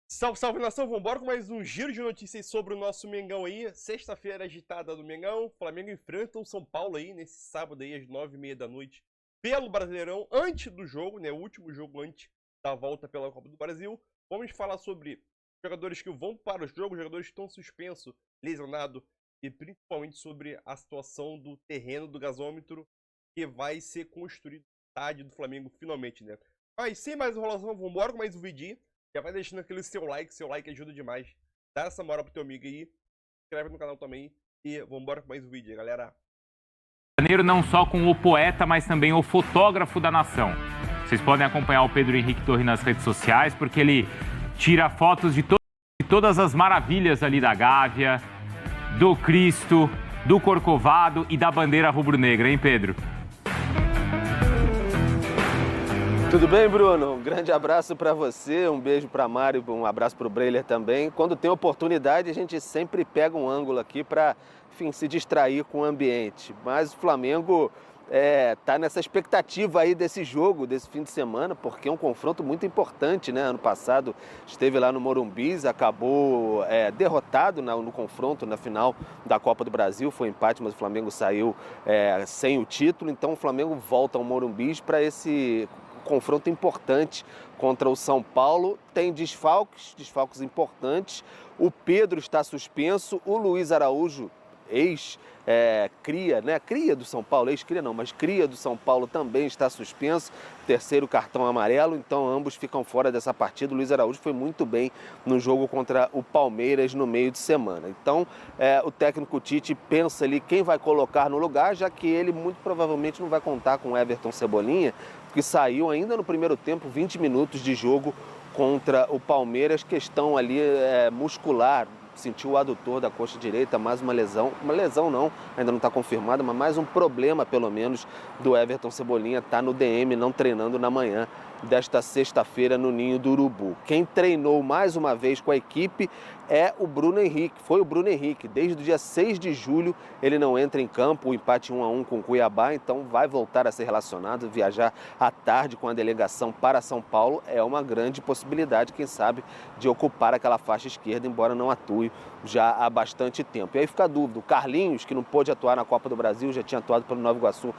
Salve, salve nação, vambora com mais um giro de notícias sobre o nosso Mengão aí. Sexta-feira agitada do Mengão, Flamengo enfrenta o São Paulo aí nesse sábado aí às 9h30 da noite pelo Brasileirão, antes do jogo, né, o último jogo antes da volta pela Copa do Brasil. Vamos falar sobre jogadores que vão para o jogo, jogadores que estão suspensos, lesionados e principalmente sobre a situação do terreno do gasômetro que vai ser construído no estádio do Flamengo finalmente, né. Mas sem mais enrolação, vambora com mais um vídeo. Já vai deixando aquele seu like ajuda demais. Dá essa moral pro teu amigo aí. Se inscreve no canal também. E vambora com mais um vídeo, galera. Janeiro não só com o poeta, mas também o fotógrafo da nação. Vocês podem acompanhar o Pedro Henrique Torre nas redes sociais, porque ele tira fotos de todas as maravilhas ali da Gávea, do Cristo, do Corcovado e da bandeira rubro-negra, hein, Pedro? Tudo bem, Bruno? Um grande abraço para você, um beijo para Mário, um abraço para o Breiler também. Quando tem oportunidade, a gente sempre pega um ângulo aqui para, enfim, se distrair com o ambiente. Mas o Flamengo tá nessa expectativa aí desse jogo, desse fim de semana, porque é um confronto muito importante, né? Ano passado esteve lá no Morumbi, acabou derrotado no confronto, na final da Copa do Brasil, foi empate, mas o Flamengo saiu sem o título. Então o Flamengo volta ao Morumbi para esse confronto importante contra o São Paulo. Tem desfalques importantes. O Pedro está suspenso, o Luiz Araújo, cria do São Paulo, ex-cria não, mas cria do São Paulo também está suspenso, terceiro cartão amarelo, então ambos ficam fora dessa partida. O Luiz Araújo foi muito bem no jogo contra o Palmeiras no meio de semana. Então o técnico Tite pensa ali quem vai colocar no lugar, já que ele muito provavelmente não vai contar com o Everton Cebolinha, que saiu ainda no primeiro tempo, 20 minutos de jogo contra o Palmeiras, questão ali muscular. Sentiu o adutor da coxa direita, mais uma lesão não, ainda não está confirmada, mas mais um problema pelo menos do Everton Cebolinha, está no DM, não treinando na manhã desta sexta-feira no Ninho do Urubu. Quem treinou mais uma vez com a equipe é o Bruno Henrique, foi o Bruno Henrique. Desde o dia 6 de julho ele não entra em campo, o empate 1-1 com o Cuiabá, então vai voltar a ser relacionado, viajar à tarde com a delegação para São Paulo. É uma grande possibilidade, quem sabe, de ocupar aquela faixa esquerda, embora não atue já há bastante tempo. E aí fica a dúvida, o Carlinhos, que não pôde atuar na Copa do Brasil, já tinha atuado pelo Nova Iguaçu,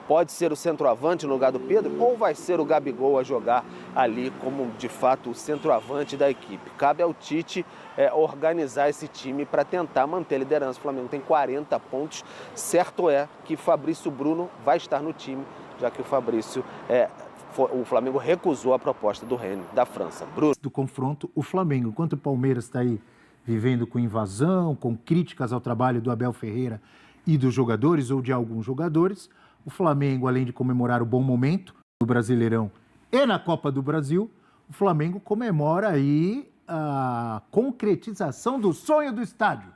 pode ser o centroavante no lugar do Pedro ou vai ser o Gabigol a jogar ali como, de fato, o centroavante da equipe? Cabe ao Tite organizar esse time para tentar manter a liderança. O Flamengo tem 40 pontos. Certo é que Fabrício Bruno vai estar no time, já que o Flamengo recusou a proposta do Rennes, da França. Bruno. Do confronto, o Flamengo, enquanto o Palmeiras está aí vivendo com invasão, com críticas ao trabalho do Abel Ferreira e dos jogadores ou de alguns jogadores, o Flamengo, além de comemorar o bom momento no Brasileirão e na Copa do Brasil, o Flamengo comemora aí a concretização do sonho do estádio.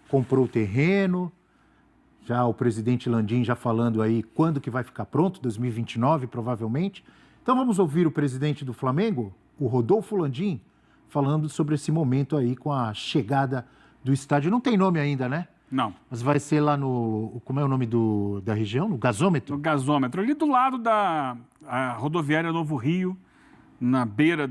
Comprou o terreno, já o presidente Landim já falando aí quando que vai ficar pronto, 2029 provavelmente. Então vamos ouvir o presidente do Flamengo, o Rodolfo Landim, falando sobre esse momento aí com a chegada do estádio. Não tem nome ainda, né? Não. Mas vai ser lá no... Como é o nome da região? No gasômetro? No gasômetro, ali do lado da rodoviária Novo Rio, na beira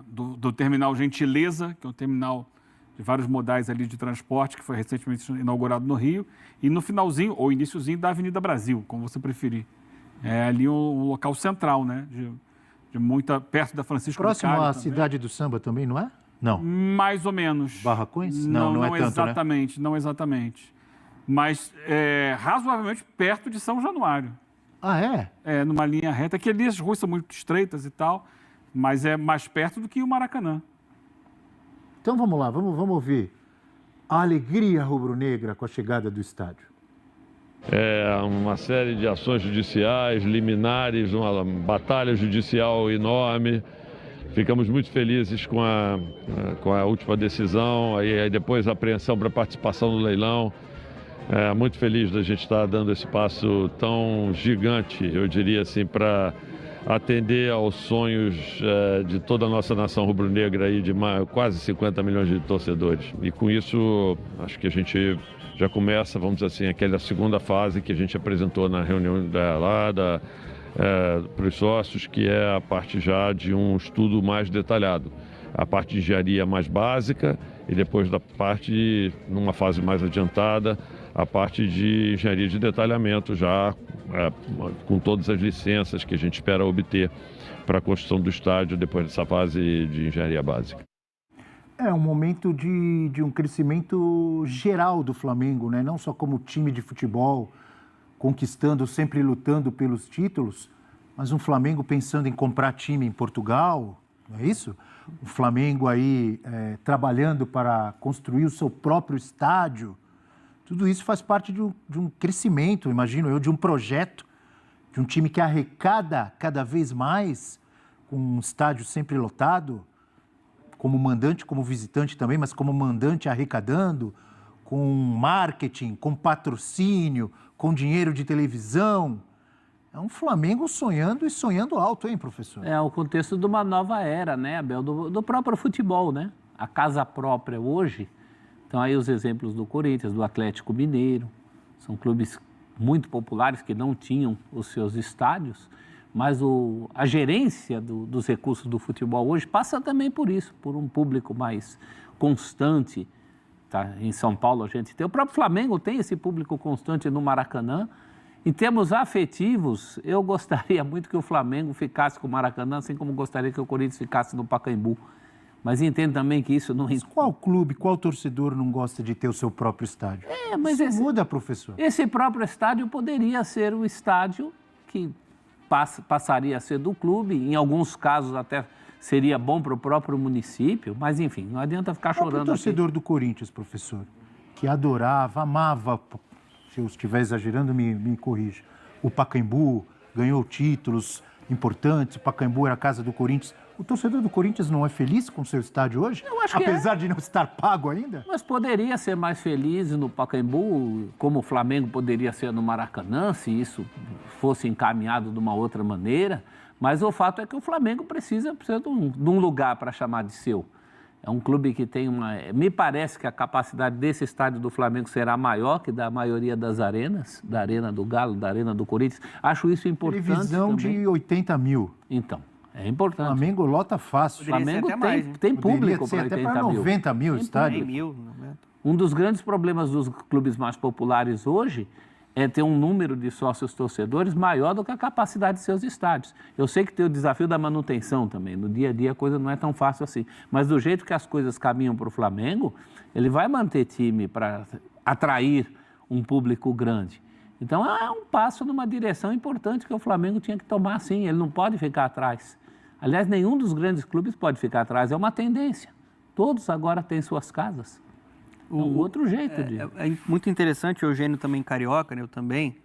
do terminal Gentileza, que é um terminal de vários modais ali de transporte, que foi recentemente inaugurado no Rio, e no finalzinho, ou iniciozinho, da Avenida Brasil, como você preferir. É ali um local central, né? Perto da Francisco Próximo Bicalho à também. Cidade do Samba também, não é? Não. Mais ou menos. Barracões? Não é tanto, exatamente, né? Não exatamente. Mas razoavelmente perto de São Januário. Ah, é? Numa linha reta, que ali as ruas são muito estreitas e tal, mas é mais perto do que o Maracanã. Então vamos lá, vamos ouvir a alegria rubro-negra com a chegada do estádio. Uma série de ações judiciais, liminares, uma batalha judicial enorme. Ficamos muito felizes com a última decisão, aí depois a apreensão para participação no leilão. Muito feliz da gente estar dando esse passo tão gigante, eu diria assim, para atender aos sonhos de toda a nossa nação rubro-negra aí, de quase 50 milhões de torcedores. E com isso, acho que a gente já começa, vamos dizer assim, aquela segunda fase que a gente apresentou na reunião para os sócios, que é a parte já de um estudo mais detalhado. a parte de engenharia mais básica e depois da parte, numa fase mais adiantada, a parte de engenharia de detalhamento, já com todas as licenças que a gente espera obter para a construção do estádio depois dessa fase de engenharia básica. É um momento de um crescimento geral do Flamengo, né? Não só como time de futebol, conquistando, sempre lutando pelos títulos, mas um Flamengo pensando em comprar time em Portugal, não é isso? O Flamengo aí trabalhando para construir o seu próprio estádio. Tudo isso faz parte de um crescimento, imagino eu, de um projeto, de um time que arrecada cada vez mais, com um estádio sempre lotado, como mandante, como visitante também, mas como mandante arrecadando, com marketing, com patrocínio, com dinheiro de televisão. É um Flamengo sonhando e sonhando alto, hein, professor? É o contexto de uma nova era, né, Abel, do próprio futebol, né? A casa própria hoje, então aí os exemplos do Corinthians, do Atlético Mineiro, são clubes muito populares que não tinham os seus estádios, mas a gerência dos recursos do futebol hoje passa também por isso, por um público mais constante. Tá? Em São Paulo a gente tem, o próprio Flamengo tem esse público constante no Maracanã. Em termos afetivos, eu gostaria muito que o Flamengo ficasse com o Maracanã, assim como gostaria que o Corinthians ficasse no Pacaembu. Mas entendo também que isso não... Mas qual clube, qual torcedor não gosta de ter o seu próprio estádio? Mas isso muda, professor. Esse próprio estádio poderia ser o estádio que passaria a ser do clube, em alguns casos até seria bom para o próprio município, mas enfim, não adianta ficar chorando. O torcedor aqui. Do Corinthians, professor, que adorava, amava, se eu estiver exagerando, me corrija, o Pacaembu, ganhou títulos importantes, o Pacaembu era a casa do Corinthians. O torcedor do Corinthians não é feliz com o seu estádio hoje? Eu acho que apesar de não estar pago ainda? Mas poderia ser mais feliz no Pacaembu, como o Flamengo poderia ser no Maracanã, se isso fosse encaminhado de uma outra maneira. Mas o fato é que o Flamengo precisa de um lugar para chamar de seu. É um clube que tem Me parece que a capacidade desse estádio do Flamengo será maior que da maioria das arenas, da Arena do Galo, da Arena do Corinthians. Acho isso importante. Televisão também. De 80 mil. Então. É importante. O Flamengo lota fácil. O Flamengo tem público para 80 mil. Até para 90 mil estádios. Um dos grandes problemas dos clubes mais populares hoje é ter um número de sócios torcedores maior do que a capacidade de seus estádios. Eu sei que tem o desafio da manutenção também. No dia a dia a coisa não é tão fácil assim. Mas do jeito que as coisas caminham para o Flamengo, ele vai manter time para atrair um público grande. Então é um passo numa direção importante que o Flamengo tinha que tomar, sim. Ele não pode ficar atrás. Aliás, nenhum dos grandes clubes pode ficar atrás, é uma tendência. Todos agora têm suas casas. É um outro jeito de... É muito interessante, o Eugênio também carioca, né? Eu também.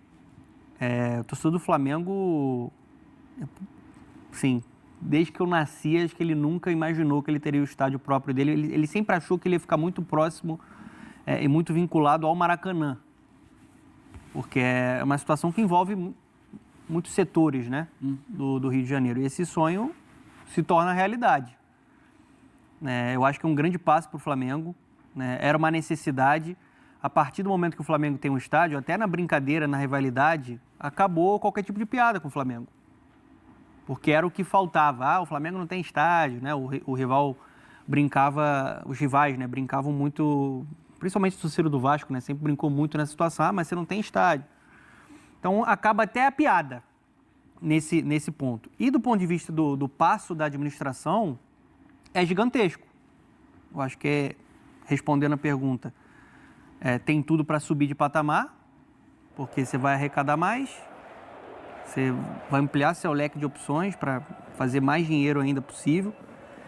O torcedor do Flamengo, sim, desde que eu nasci, acho que ele nunca imaginou que ele teria o estádio próprio dele. Ele sempre achou que ele ia ficar muito próximo e muito vinculado ao Maracanã. Porque é uma situação que envolve muitos setores, né, do Rio de Janeiro. E esse sonho se torna realidade. Eu acho que é um grande passo para o Flamengo. Era uma necessidade. A partir do momento que o Flamengo tem um estádio, até na brincadeira, na rivalidade, acabou qualquer tipo de piada com o Flamengo. Porque era o que faltava. O Flamengo não tem estádio, né? O rival brincava, os rivais, né, brincavam muito, principalmente o torcedor do Vasco, né, sempre brincou muito nessa situação, mas você não tem estádio. Então, acaba até a piada nesse ponto. E do ponto de vista do passo da administração, é gigantesco. Eu acho que, respondendo a pergunta, tem tudo para subir de patamar, porque você vai arrecadar mais, você vai ampliar seu leque de opções para fazer mais dinheiro ainda possível.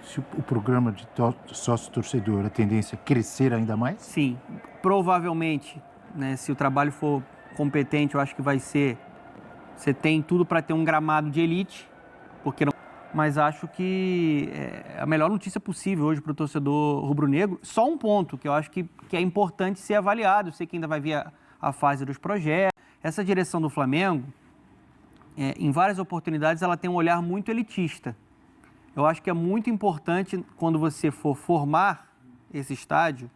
Se o programa de sócio-torcedor, a tendência é crescer ainda mais? Sim, provavelmente, né, se o trabalho for competente, eu acho que vai ser... Você tem tudo para ter um gramado de elite, porque não... Mas acho que é a melhor notícia possível hoje para o torcedor rubro-negro. Só um ponto que eu acho que é importante ser avaliado. Eu sei que ainda vai vir a fase dos projetos. Essa direção do Flamengo, em várias oportunidades, ela tem um olhar muito elitista. Eu acho que é muito importante, quando você for formar esse estádio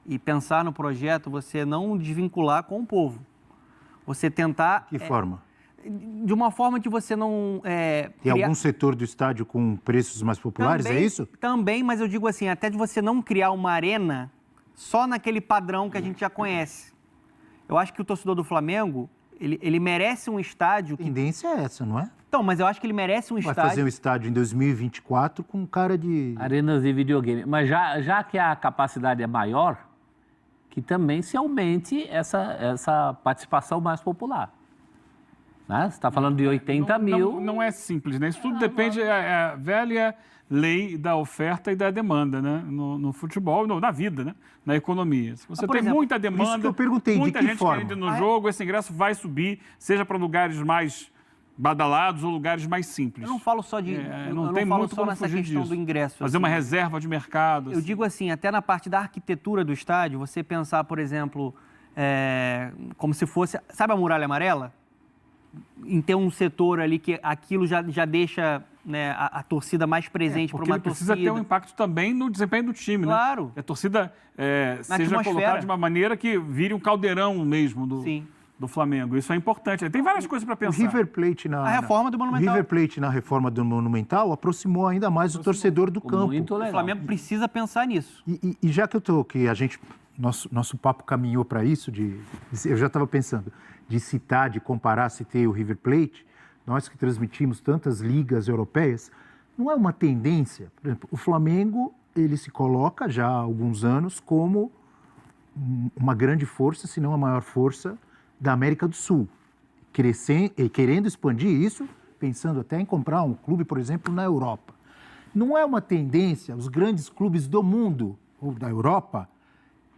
e pensar no projeto, você não desvincular com o povo. Você tentar... Que forma? de uma forma que você não... Tem algum setor do estádio com preços mais populares, também, é isso? Também, mas eu digo assim, até de você não criar uma arena só naquele padrão que a gente já conhece. Eu acho que o torcedor do Flamengo, ele merece um estádio... A tendência é essa, não é? Então, mas eu acho que ele merece um Vai estádio... fazer um estádio em 2024 com cara de... Arenas de videogame. Mas já que a capacidade é maior, que também se aumente essa participação mais popular. Né? Você está falando de 80 mil... Não é simples, né? Isso tudo depende, é a velha lei da oferta e da demanda, né? No futebol, na vida, né? Na economia. Se você tem exemplo, muita isso demanda, que eu perguntei, muita de que gente forma? querendo ir no jogo, esse ingresso vai subir, seja para lugares mais badalados ou lugares mais simples. Eu não falo só de... eu não falo só nessa questão do ingresso. Fazer uma reserva de mercado. Eu digo assim, até na parte da arquitetura do estádio, você pensar, por exemplo, como se fosse... Sabe a Muralha Amarela? Em ter um setor ali que aquilo já deixa, né, a torcida mais presente para uma torcida. Precisa ter um impacto também no desempenho do time, claro, né? Que a torcida seja atmosfera. colocada de uma maneira que vire um caldeirão mesmo do Flamengo. Isso é importante. Tem várias coisas para pensar. O River Plate a reforma do Monumental. O River Plate na reforma do Monumental aproximou ainda mais o torcedor do campo. Muito legal. O Flamengo precisa pensar nisso. E já que nosso papo caminhou para isso, eu já estava pensando, de citar, de comparar, citei o River Plate, nós que transmitimos tantas ligas europeias, não é uma tendência? Por exemplo, o Flamengo, ele se coloca já há alguns anos como uma grande força, se não a maior força da América do Sul, querendo expandir isso, pensando até em comprar um clube, por exemplo, na Europa. Não é uma tendência os grandes clubes do mundo, ou da Europa,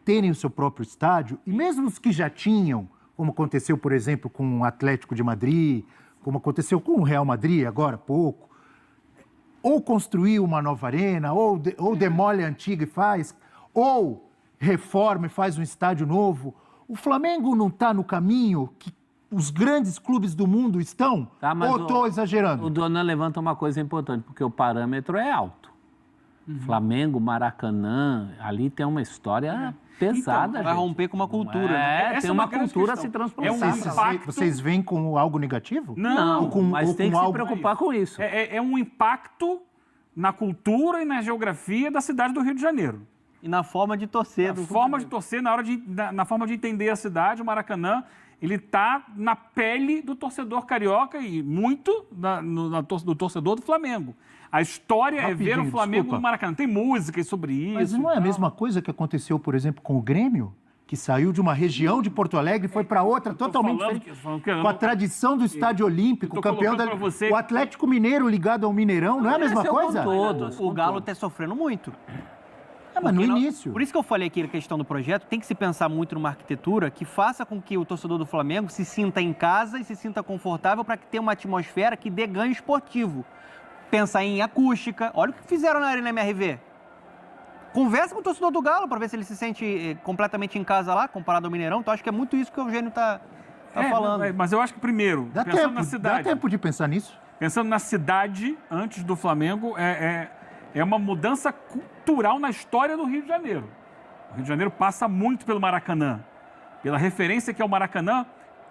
terem o seu próprio estádio, e mesmo os que já tinham, como aconteceu, por exemplo, com o Atlético de Madrid, como aconteceu com o Real Madrid agora há pouco, ou construir uma nova arena, ou demole a antiga e faz, ou reforma e faz um estádio novo. O Flamengo não está no caminho que os grandes clubes do mundo estão? Ou estou exagerando? O Donan levanta uma coisa importante, porque o parâmetro é alto. Flamengo, Maracanã, ali tem uma história pesada. Então, vai romper com uma cultura. Né? Tem uma cultura a se transformar. Vocês veem como algo negativo? Não, mas tem que se preocupar com isso. É um impacto na cultura e na geografia da cidade do Rio de Janeiro. E na forma de torcer. Na forma de torcer, na forma de entender a cidade, o Maracanã, ele está na pele do torcedor carioca e muito do torcedor do Flamengo. A história é ver o Flamengo no Maracanã. Tem música sobre isso. Mas não é a mesma coisa que aconteceu, por exemplo, com o Grêmio? Que saiu de uma região de Porto Alegre e foi para outra totalmente diferente. Com a tradição do Estádio Olímpico, campeão da... O Atlético Mineiro ligado ao Mineirão, não é a mesma coisa? O Galo está sofrendo muito. Mas no início. Por isso que eu falei aqui a questão do projeto, tem que se pensar muito numa arquitetura que faça com que o torcedor do Flamengo se sinta em casa e se sinta confortável para que tenha uma atmosfera que dê ganho esportivo. Pensar em acústica. Olha o que fizeram na Arena MRV. Conversa com o torcedor do Galo para ver se ele se sente completamente em casa lá, comparado ao Mineirão. Então, acho que é muito isso que o Eugênio está falando. Mas eu acho que, primeiro, pensando na cidade... Dá tempo de pensar nisso? Pensando na cidade, antes do Flamengo, é uma mudança cultural na história do Rio de Janeiro. O Rio de Janeiro passa muito pelo Maracanã, pela referência que é o Maracanã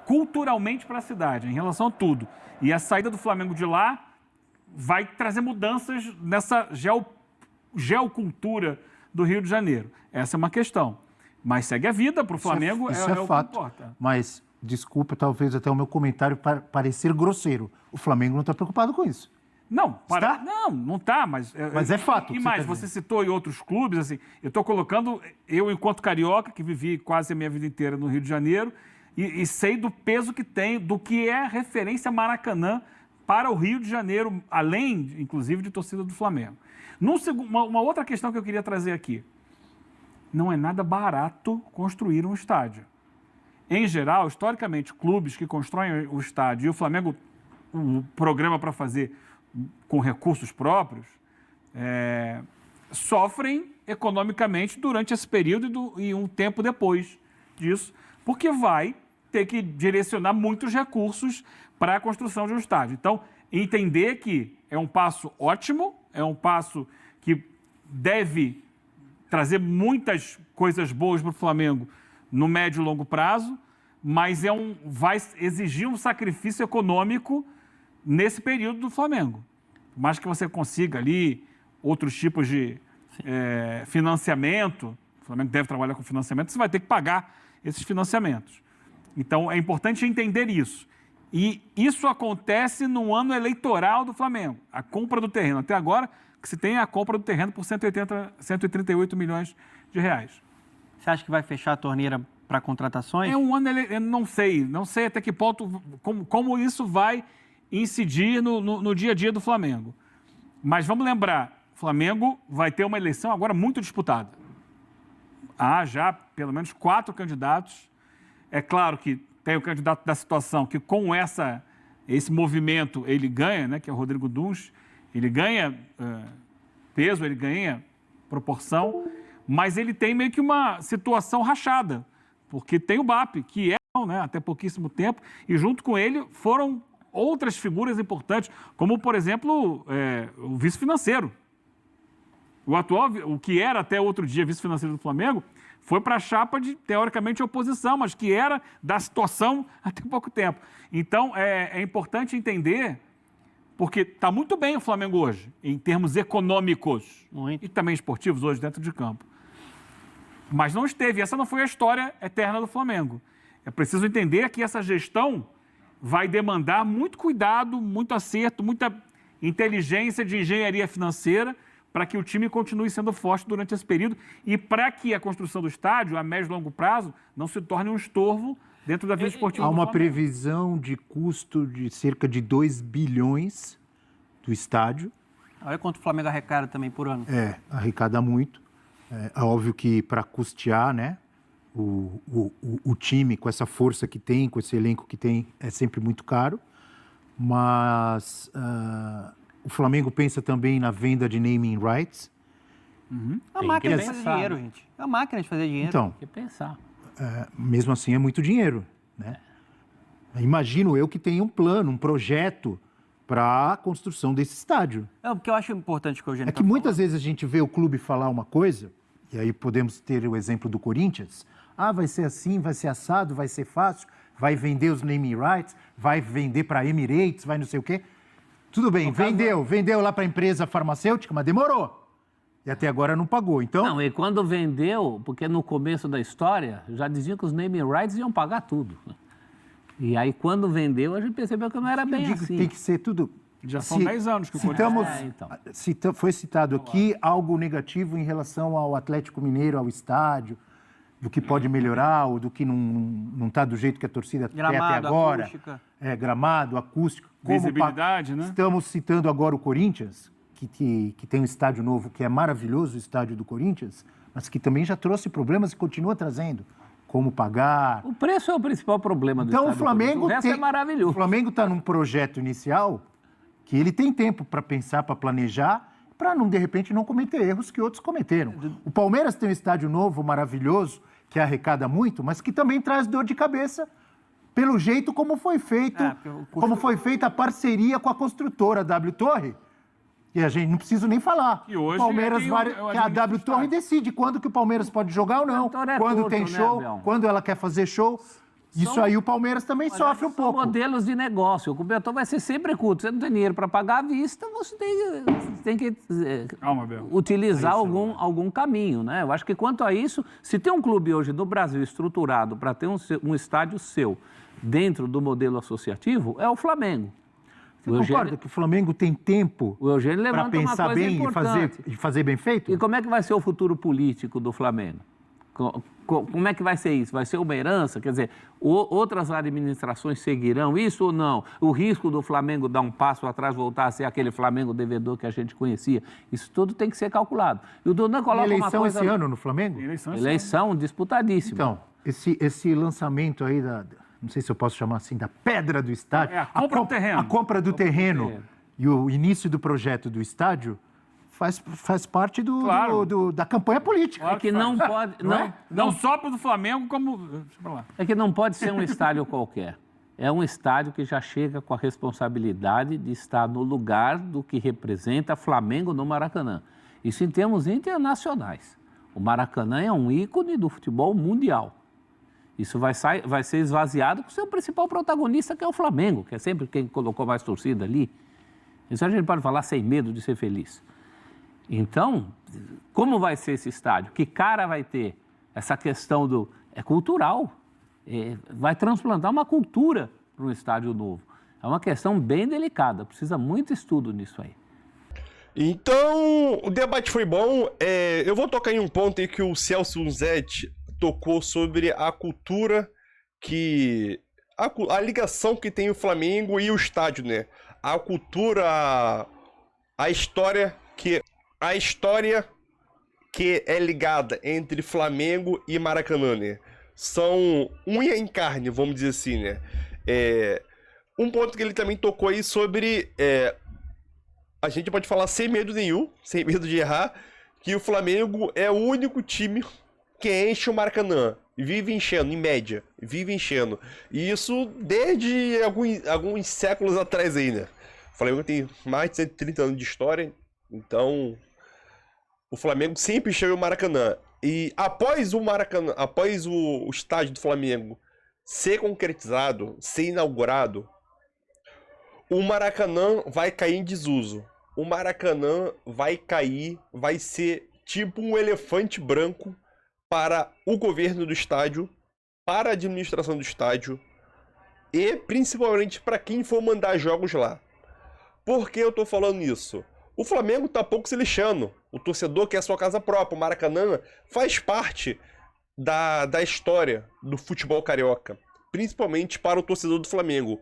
culturalmente para a cidade, em relação a tudo. E a saída do Flamengo de lá vai trazer mudanças nessa geocultura do Rio de Janeiro. Essa é uma questão. Mas segue a vida para o Flamengo, isso é fato. O que importa. Mas, desculpa, talvez até o meu comentário parecer grosseiro. O Flamengo não está preocupado com isso. Não, não está, mas é fato. E mais, você citou em outros clubes, assim, eu estou colocando, eu enquanto carioca, que vivi quase a minha vida inteira no Rio de Janeiro, e sei do peso que tem, do que é referência Maracanã para o Rio de Janeiro, além, inclusive, de torcida do Flamengo. Uma outra questão que eu queria trazer aqui. Não é nada barato construir um estádio. Em geral, historicamente, clubes que constroem o estádio, e o Flamengo, um programa para fazer com recursos próprios, sofrem economicamente durante esse período e um tempo depois disso, porque vai ter que direcionar muitos recursos para a construção de um estádio. Então, entender que é um passo ótimo, é um passo que deve trazer muitas coisas boas para o Flamengo no médio e longo prazo, mas vai exigir um sacrifício econômico nesse período do Flamengo. Por mais que você consiga ali outros tipos de financiamento, o Flamengo deve trabalhar com financiamento, você vai ter que pagar esses financiamentos. Então, é importante entender isso. E isso acontece no ano eleitoral do Flamengo, a compra do terreno. Até agora, que se tem a compra do terreno por 138 milhões de reais. Você acha que vai fechar a torneira para contratações? É um ano, eu não sei até que ponto, como isso vai incidir no dia a dia do Flamengo. Mas vamos lembrar, o Flamengo vai ter uma eleição agora muito disputada. Há já pelo menos 4 candidatos. É claro que tem o candidato da situação que com esse movimento ele ganha, né, que é o Rodrigo Duns, ele ganha peso, ele ganha proporção, mas ele tem meio que uma situação rachada, porque tem o BAP, que né, até pouquíssimo tempo, e junto com ele foram outras figuras importantes, como, por exemplo, o vice-financeiro. O que era até outro dia vice-financeiro do Flamengo, foi para a chapa de, teoricamente, oposição, mas que era da situação até pouco tempo. Então, é importante entender, porque está muito bem o Flamengo hoje, em termos econômicos e também esportivos hoje dentro de campo. Mas não esteve, essa não foi a história eterna do Flamengo. É preciso entender que essa gestão vai demandar muito cuidado, muito acerto, muita inteligência de engenharia financeira para que o time continue sendo forte durante esse período e para que a construção do estádio, a médio e longo prazo, não se torne um estorvo dentro da vida esportiva. Há uma previsão de custo de cerca de 2 bilhões do estádio. Olha quanto o Flamengo arrecada também por ano. Arrecada muito. É óbvio que para custear, né, o time com essa força que tem, com esse elenco que tem, é sempre muito caro. Mas o Flamengo pensa também na venda de naming rights. É uma máquina de fazer dinheiro, gente. É uma máquina de fazer dinheiro. Então, Tem que pensar. mesmo assim é muito dinheiro, né? Imagino eu que tenha um plano, um projeto para a construção desse estádio. O que eu acho importante que o Eugênio É que muitas vezes a gente vê o clube falar uma coisa, e aí podemos ter o exemplo do Corinthians. Vai ser assim, vai ser assado, vai ser fácil, vai vender os naming rights, vai vender para Emirates, vai não sei o quê. Tudo bem, vendeu lá para a empresa farmacêutica, mas demorou. E até agora não pagou, então... Não, e quando vendeu, porque no começo da história, já diziam que os naming rights iam pagar tudo. E aí, quando vendeu, a gente percebeu que não era bem assim. Tem que ser tudo... Já são 10 anos que o Corinthians... Foi citado aqui algo negativo em relação ao Atlético Mineiro, ao estádio, do que pode melhorar ou do que não está do jeito que a torcida quer até agora. Acústica. Gramado, acústica. Visibilidade, né? Estamos citando agora o Corinthians, que tem um estádio novo, que é maravilhoso, o estádio do Corinthians, mas que também já trouxe problemas e continua trazendo. Como pagar... O preço é o principal problema do estádio. Então, o Flamengo o resto é maravilhoso. O Flamengo está num projeto inicial que ele tem tempo para pensar, para planejar, para, de repente, não cometer erros que outros cometeram. O Palmeiras tem um estádio novo, maravilhoso, que arrecada muito, mas que também traz dor de cabeça pelo jeito como foi feito, como foi feita a parceria com a construtora W Torre. E a gente não precisa nem falar. E hoje Palmeiras que a W Torre decide quando que o Palmeiras pode jogar ou não, quando tem show, quando ela quer fazer show. Isso aí o Palmeiras também sofre um pouco. São modelos de negócio. O cobertor vai ser sempre curto. Você não tem dinheiro para pagar à vista, você tem que utilizar algum caminho, né? Eu acho que quanto a isso, se tem um clube hoje do Brasil estruturado para ter um estádio seu dentro do modelo associativo, é o Flamengo. Você concorda que o Flamengo tem tempo para pensar bem e fazer bem feito? E como é que vai ser o futuro político do Flamengo? Como é que vai ser isso? Vai ser uma herança? Quer dizer, outras administrações seguirão isso ou não? O risco do Flamengo dar um passo atrás, voltar a ser aquele Flamengo devedor que a gente conhecia, isso tudo tem que ser calculado. E o Donan coloca uma coisa... Eleição esse ano no Flamengo? Eleição disputadíssima. Então, esse lançamento aí não sei se eu posso chamar assim, da pedra do estádio. A compra do terreno. A compra do terreno e o início do projeto do estádio faz parte da campanha política. Claro que não pode... Não só para o Flamengo, como... Deixa eu falar. É que não pode ser um estádio qualquer. É um estádio que já chega com a responsabilidade de estar no lugar do que representa Flamengo no Maracanã. Isso em termos internacionais. O Maracanã é um ícone do futebol mundial. Isso vai ser esvaziado com o seu principal protagonista, que é o Flamengo, que é sempre quem colocou mais torcida ali. Isso a gente pode falar sem medo de ser feliz. Então, como vai ser esse estádio? Que cara vai ter? Essa questão é cultural. Vai transplantar uma cultura para um estádio novo. É uma questão bem delicada, precisa muito estudo nisso aí. Então, o debate foi bom. Eu vou tocar em um ponto aí que o Celso Unzete tocou sobre a cultura a ligação que tem o Flamengo e o estádio, né? A cultura, a história que é ligada entre Flamengo e Maracanã, né? São unha em carne, vamos dizer assim, né? Um ponto que ele também tocou aí sobre... a gente pode falar sem medo nenhum, sem medo de errar, que o Flamengo é o único time que enche o Maracanã. Vive enchendo, em média. Vive enchendo. E isso desde alguns séculos atrás aí, né? O Flamengo tem mais de 130 anos de história, então o Flamengo sempre encheu o Maracanã. E após o estádio do Flamengo ser concretizado, ser inaugurado, o Maracanã vai cair em desuso. O Maracanã vai cair, vai ser tipo um elefante branco para o governo do estádio, para a administração do estádio e principalmente para quem for mandar jogos lá. Por que eu tô falando isso? O Flamengo tá pouco se lixando. O torcedor quer a sua casa própria. O Maracanã faz parte da história do futebol carioca, principalmente para o torcedor do Flamengo.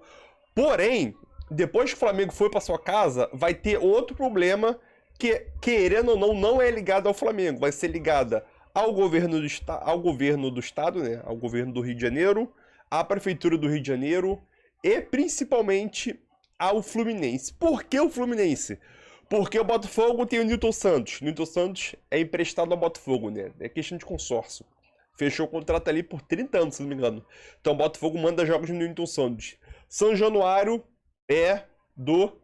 Porém, depois que o Flamengo foi para sua casa, vai ter outro problema que, querendo ou não é ligado ao Flamengo. Vai ser ligada ao governo do estado, né? Ao governo do Rio de Janeiro, à prefeitura do Rio de Janeiro e principalmente ao Fluminense. Por que o Fluminense? Porque o Botafogo tem o Nilton Santos. O Nilton Santos é emprestado ao Botafogo, né? É questão de consórcio. Fechou o contrato ali por 30 anos, se não me engano. Então o Botafogo manda jogos no Nilton Santos. São Januário é do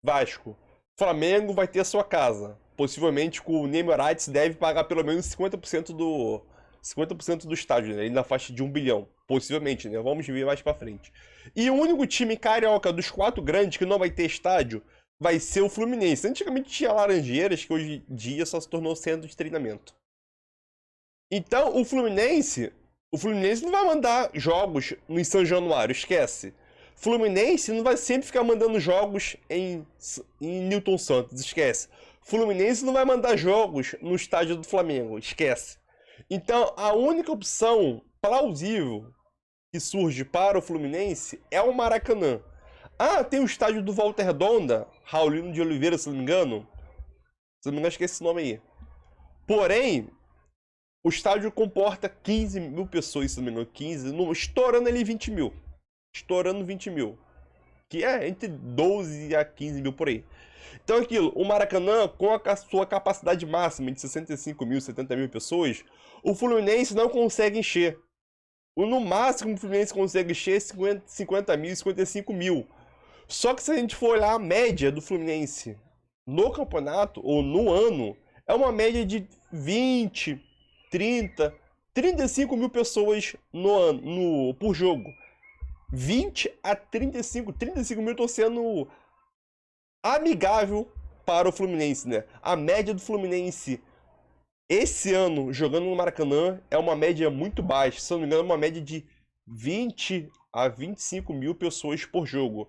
Vasco. Flamengo vai ter a sua casa. Possivelmente com o Ney Moraes deve pagar pelo menos 50% do estádio, né? Na faixa de 1 bilhão. Possivelmente, né? Vamos ver mais pra frente. E o único time carioca dos 4 grandes que não vai ter estádio vai ser o Fluminense. Antigamente tinha Laranjeiras, que hoje em dia só se tornou centro de treinamento. Então, o Fluminense não vai mandar jogos no São Januário, esquece. Fluminense não vai sempre ficar mandando jogos em Nilton Santos, esquece. Fluminense não vai mandar jogos no estádio do Flamengo, esquece. Então, a única opção plausível que surge para o Fluminense é o Maracanã. Ah, tem o estádio do Volta Redonda, Raulino de Oliveira, se não me engano. Se não me engano, esqueci esse nome aí. Porém, o estádio comporta 15 mil pessoas, se não me engano, 15, estourando ali 20 mil. Estourando 20 mil. Que é entre 12 a 15 mil por aí. Então aquilo, o Maracanã, com a sua capacidade máxima de 65 mil, 70 mil pessoas, o Fluminense não consegue encher. No máximo o Fluminense consegue encher 50 mil, 55 mil. Só que se a gente for olhar a média do Fluminense no campeonato, ou no ano, é uma média de 20, 30, 35 mil pessoas por jogo. 20 a 35 mil estão sendo amigável para o Fluminense, né? A média do Fluminense esse ano, jogando no Maracanã, é uma média muito baixa. Se não me engano, é uma média de 20 a 25 mil pessoas por jogo.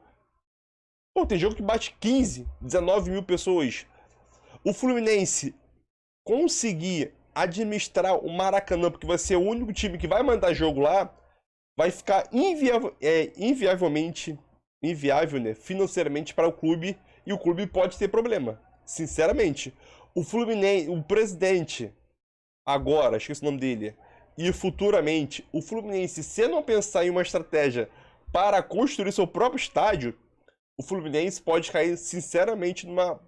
Pô, tem jogo que bate 15, 19 mil pessoas. O Fluminense conseguir administrar o Maracanã, porque vai ser o único time que vai mandar jogo lá, vai ficar inviável, né, financeiramente para o clube, e o clube pode ter problema, sinceramente. O Fluminense, o presidente, agora, esqueci o nome dele, e futuramente, o Fluminense, se não pensar em uma estratégia para construir seu próprio estádio, o Fluminense pode cair, sinceramente, numa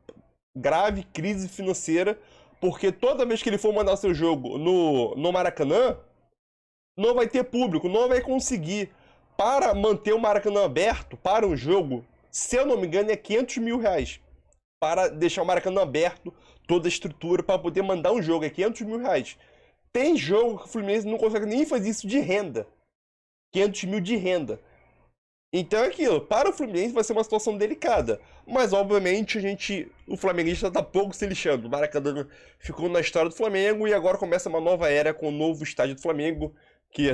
grave crise financeira, porque toda vez que ele for mandar seu jogo no Maracanã, não vai ter público, não vai conseguir. Para manter o Maracanã aberto para um jogo, se eu não me engano, é 500 mil reais. Para deixar o Maracanã aberto, toda a estrutura, para poder mandar um jogo, é 500 mil reais. tem jogo que o Fluminense não consegue nem fazer isso de renda. 500 mil de renda. Então é aquilo, para o Fluminense vai ser uma situação delicada. Mas obviamente o flamenguista tá pouco se lixando. O Maracanã ficou na história do Flamengo e agora começa uma nova era com o novo estádio do Flamengo. Que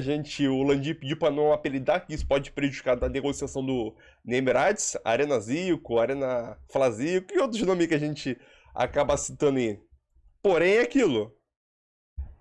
o Landim pediu para não apelidar, que isso pode prejudicar a negociação do Emirates, Arena Zico, Arena Flazico e outros nomes que a gente acaba citando aí. Porém, é aquilo.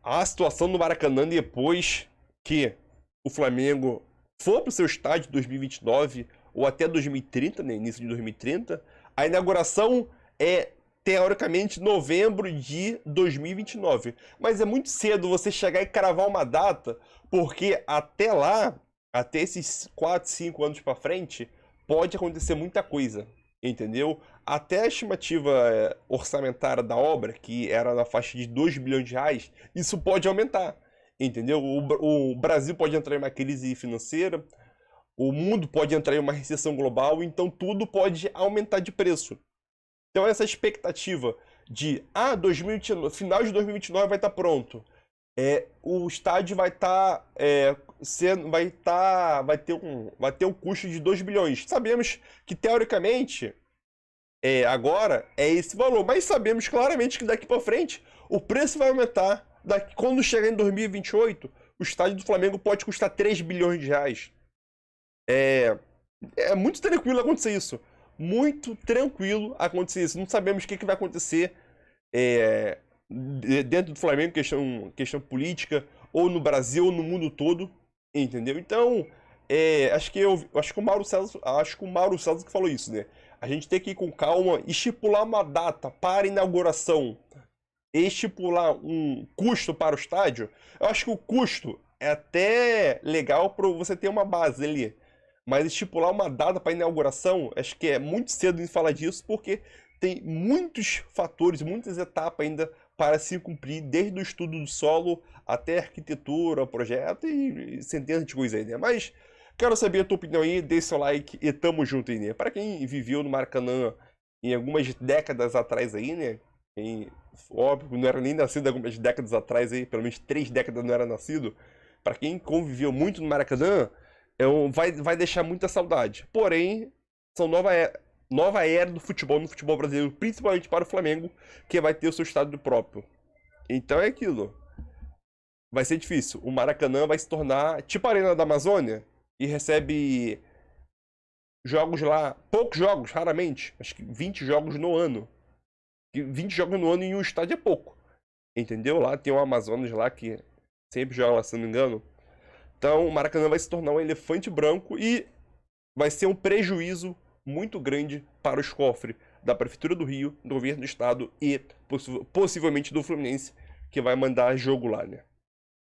A situação do Maracanã depois que o Flamengo for para o seu estádio em 2029 ou até 2030, né, início de 2030, a inauguração é teoricamente novembro de 2029. Mas é muito cedo você chegar e cravar uma data, porque até lá, até esses 4, 5 anos para frente, pode acontecer muita coisa, entendeu? Até a estimativa orçamentária da obra, que era na faixa de 2 bilhões de reais, isso pode aumentar, entendeu? O Brasil pode entrar em uma crise financeira, o mundo pode entrar em uma recessão global, então tudo pode aumentar de preço. Então essa expectativa de 2029, final de 2029 vai estar pronto. O estádio vai ter um custo de 2 bilhões. Sabemos que teoricamente agora é esse valor, mas sabemos claramente que daqui para frente o preço vai aumentar. Quando chegar em 2028, o estádio do Flamengo pode custar 3 bilhões de reais. É muito tranquilo acontecer isso. Muito tranquilo acontecer isso. Não sabemos o que vai acontecer dentro do Flamengo, questão política, ou no Brasil, ou no mundo todo, entendeu? Então, acho que o Mauro César que falou isso, né? A gente tem que ir com calma, estipular uma data para a inauguração, estipular um custo para o estádio. Eu acho que o custo é até legal para você ter uma base ali. Mas estipular uma data para inauguração, acho que é muito cedo em falar disso, porque tem muitos fatores, muitas etapas ainda para se cumprir, desde o estudo do solo até a arquitetura, projeto e centenas de coisas aí, né? Mas quero saber a tua opinião aí, deixa seu like e tamo junto aí, né? Para quem viveu no Maracanã em algumas décadas atrás aí, né? Óbvio, não era nem nascido algumas décadas atrás aí, pelo menos 3 décadas não era nascido. Para quem conviveu muito no Maracanã, vai deixar muita saudade. Porém, são nova era do futebol no futebol brasileiro, principalmente para o Flamengo, que vai ter o seu estádio próprio. Então é aquilo. Vai ser difícil. O Maracanã vai se tornar tipo a Arena da Amazônia e recebe jogos lá, poucos jogos, raramente. Acho que 20 jogos no ano. 20 jogos no ano em um estádio é pouco. Entendeu? Lá tem o Amazonas lá que sempre joga lá, se não me engano. Então o Maracanã vai se tornar um elefante branco e vai ser um prejuízo muito grande para os cofres da Prefeitura do Rio, do Governo do Estado e possivelmente do Fluminense, que vai mandar jogo lá, né?